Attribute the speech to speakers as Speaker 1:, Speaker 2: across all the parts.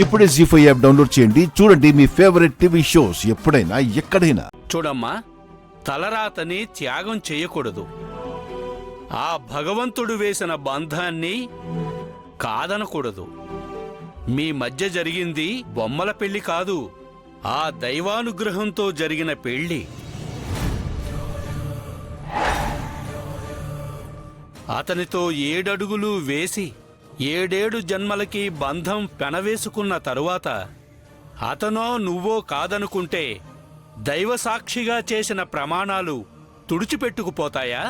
Speaker 1: ఇప్పుడే జీ5 app download చేయండి. చూడండి మీ ఫేవరెట్ టీవీ షోస్ ఎప్పుడైనా ఎక్కడైనా.
Speaker 2: చూడమ్మా, తలరాతని త్యాగం చేయకూడదు. ఆ భగవంతుడు వేసిన బంధాన్ని కాదనకూడదు. మీ మధ్య జరిగింది బొమ్మల పెళ్లి కాదు, ఆ దైవానుగ్రహంతో జరిగిన పెళ్లి. అతనితో 7 అడుగులు వేసి 7 జన్మలకి బంధం పెనవేసుకున్న తరువాత అతనో నువ్వో కాదనుకుంటే దైవసాక్షిగా చేసిన ప్రమాణాలు తుడిచిపెట్టుకుపోతాయా?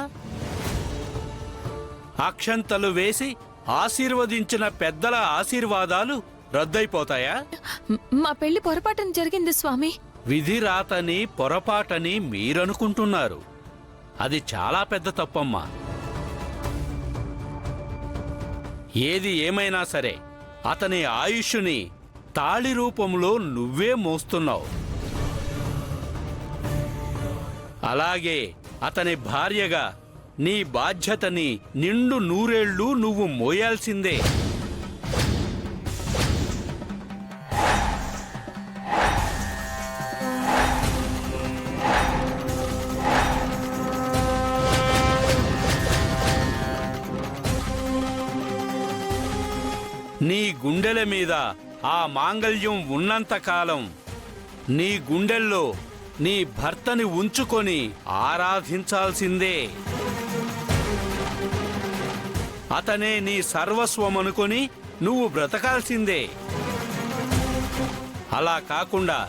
Speaker 2: అక్షంతలు వేసి ఆశీర్వదించిన పెద్దల ఆశీర్వాదాలు రద్దయిపోతాయా?
Speaker 3: మా పెళ్లి పొరపాటున జరిగింది స్వామి.
Speaker 2: విధి రాతని పొరపాటని మీరనుకుంటున్నారు. అది చాలా పెద్ద తప్పమ్మా. ఏది ఏమైనా సరే అతని ఆయుష్ని తాళి రూపంలో నువ్వే మోస్తున్నావు. అలాగే అతని భార్యగా నీ బాధ్యతని నిండు 100 ఏళ్లు నువ్వు మోయాల్సిందే. నీ గుండెల మీద ఆ మాంగళ్యం ఉన్నంతకాలం నీ గుండెల్లో నీ భర్తని ఉంచుకొని ఆరాధించాల్సిందే. అతనే నీ సర్వస్వమనుకొని నువ్వు బ్రతకాల్సిందే. అలా కాకుండా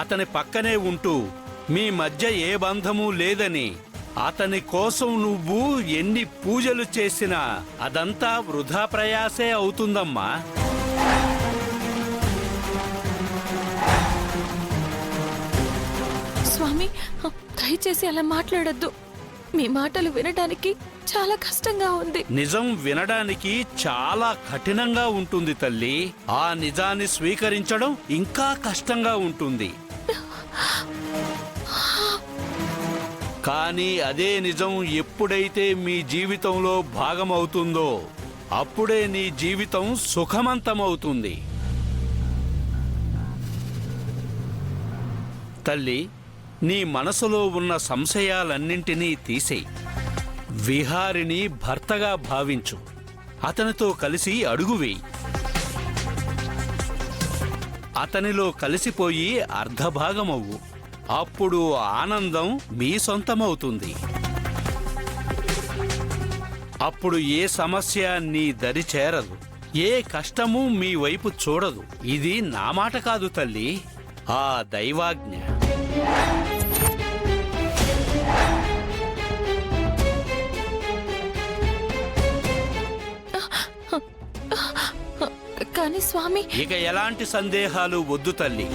Speaker 2: అతని పక్కనే ఉంటూ మీ మధ్య ఏ బంధమూ లేదని అతని కోసం నువ్వు ఎన్ని పూజలు చేసినా అదంతా వృధా ప్రయాసే అవుతుందమ్మా.
Speaker 3: స్వామి, దయచేసి అలా మాట్లాడొద్దు. మీ మాటలు వినడానికి చాలా కష్టంగా ఉంది.
Speaker 2: నిజం వినడానికి చాలా కఠినంగా ఉంటుంది తల్లి. ఆ నిజాన్ని స్వీకరించడం ఇంకా కష్టంగా ఉంటుంది. కానీ అదే నిజం ఎప్పుడైతే మీ జీవితంలో భాగమవుతుందో అప్పుడే నీ జీవితం సుఖమంతమవుతుంది. తల్లి, నీ మనసులో ఉన్న సంశయాలన్నింటినీ తీసేయి. విహారిని భర్తగా భావించు. అతనితో కలిసి అడుగు వేయి. అతనిలో కలిసిపోయి అర్ధభాగమవ్వు. అప్పుడు ఆనందం మీ సొంతమవుతుంది. అప్పుడు ఏ సమస్య నీ దరి చేరదు, ఏ కష్టము మీ వైపు చూడదు. ఇది నా మాట కాదు తల్లి, ఆ దైవాజ్ఞ.
Speaker 3: కానీ స్వామి,
Speaker 2: ఇక ఎలాంటి సందేహాలు వద్దు తల్లి.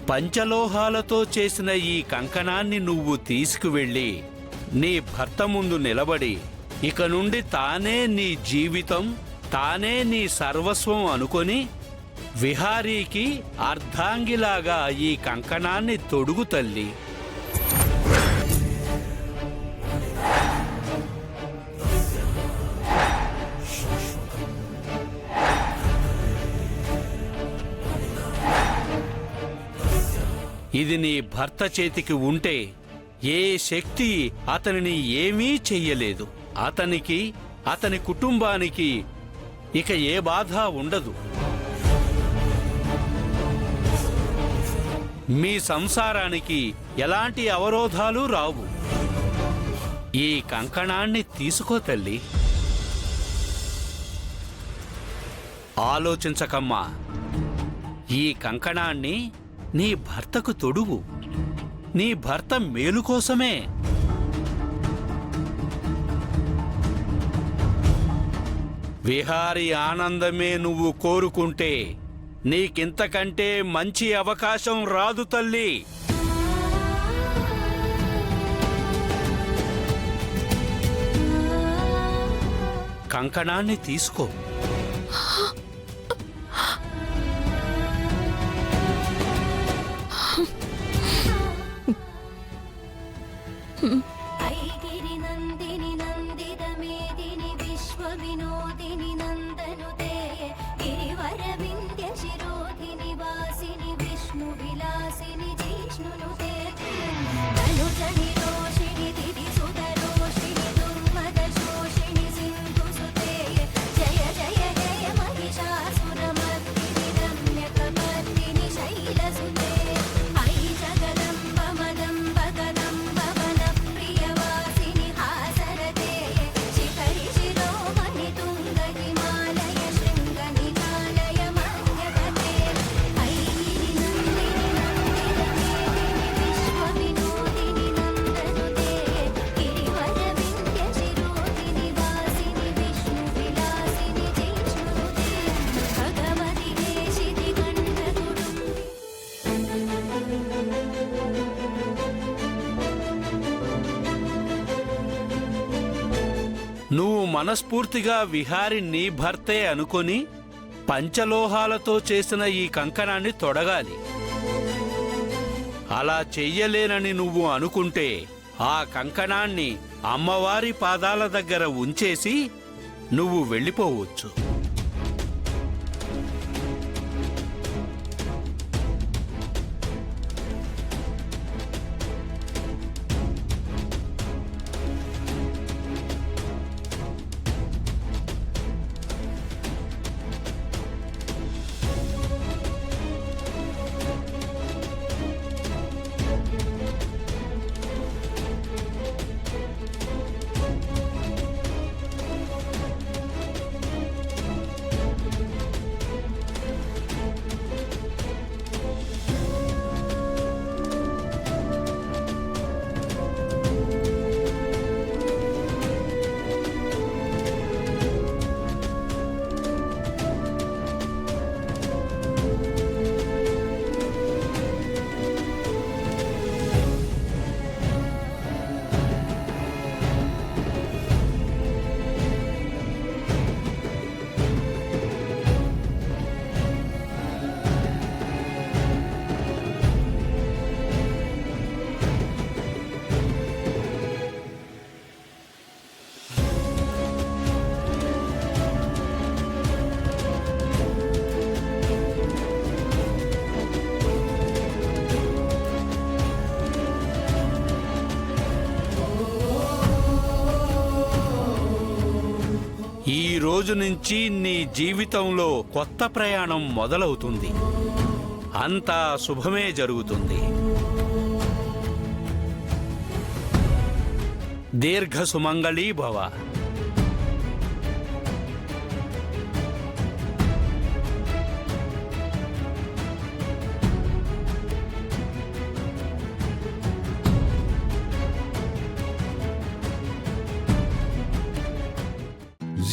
Speaker 2: పంచలోహాలతో చేసిన ఈ కంకణాన్ని నువ్వు తీసుకువెళ్ళి నీ భర్త ముందు నిలబడి ఇక నుండి తానే నీ జీవితం, తానే నీ సర్వస్వం అనుకొని విహారీకి అర్ధాంగిలాగా ఈ కంకణాన్ని తొడుగు తల్లి. ఇది నీ భర్త చేతికి ఉంటే ఏ శక్తి అతనిని ఏమీ చెయ్యలేదు. అతనికి, అతని కుటుంబానికి ఇక ఏ బాధ ఉండదు. మీ సంసారానికి ఎలాంటి అవరోధాలు రావు. ఈ కంకణాన్ని తీసుకో తల్లి. ఆలోచించకమ్మా. ఈ కంకణాన్ని నీ భర్తకు తొడుగు. నీ భర్త మేలు కోసమే. విహారీ ఆనందమే నువ్వు కోరుకుంటే నీకింతకంటే మంచి అవకాశం రాదు తల్లి. కంకణాన్ని తీసుకో.
Speaker 4: ఐగిరి నందిని నందిత మేదిని విశ్వ వినోదిని నందనుతే గిరివర వింధ్య శిరోధిని వాసిని విష్ణు విలాసిని జిష్ణునుతే తనుజని రోషిణి దిది సుదరోషిణి దుర్మద శోషిణి సింధు సుతే జయ జయ జయ మహిషాసురమర్దిని రమ్యకమర్దిని శైలసుతే ఐ జగదంబ మదంబ గదంబ వన ప్రియవాసిని హాసరతే శిఖరి శిరోమణి తుంగ హిమాలయ శృంగ నికాలయ మధ్యగతే ఐగిరి నందిని నందిత మేదిని విశ్వ వినోదిని నందనుతే గిరివర వింధ్య శిరోధిని వాసిని విష్ణు విలాసిని జిష్ణునుతే భగవతి దేశితి కంఠకుడు
Speaker 2: నువ్వు మనస్ఫూర్తిగా విహారి నీ భర్తే అనుకొని పంచలోహాలతో చేసిన ఈ కంకణాన్ని తొడగాలి. అలా చెయ్యలేనని నువ్వు అనుకుంటే ఆ కంకణాన్ని అమ్మవారి పాదాల దగ్గర ఉంచేసి నువ్వు వెళ్ళిపోవచ్చు. ఈ రోజు నుంచి నీ జీవితంలో కొత్త ప్రయాణం మొదలవుతుంది. అంతా శుభమే జరుగుతుంది. దీర్ఘ సుమంగళీ భవ.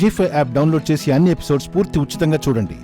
Speaker 1: జీ5 యాప్ డౌన్లోడ్ చేసి అన్ని ఎపిసోడ్స్ పూర్తి ఉచితంగా చూడండి.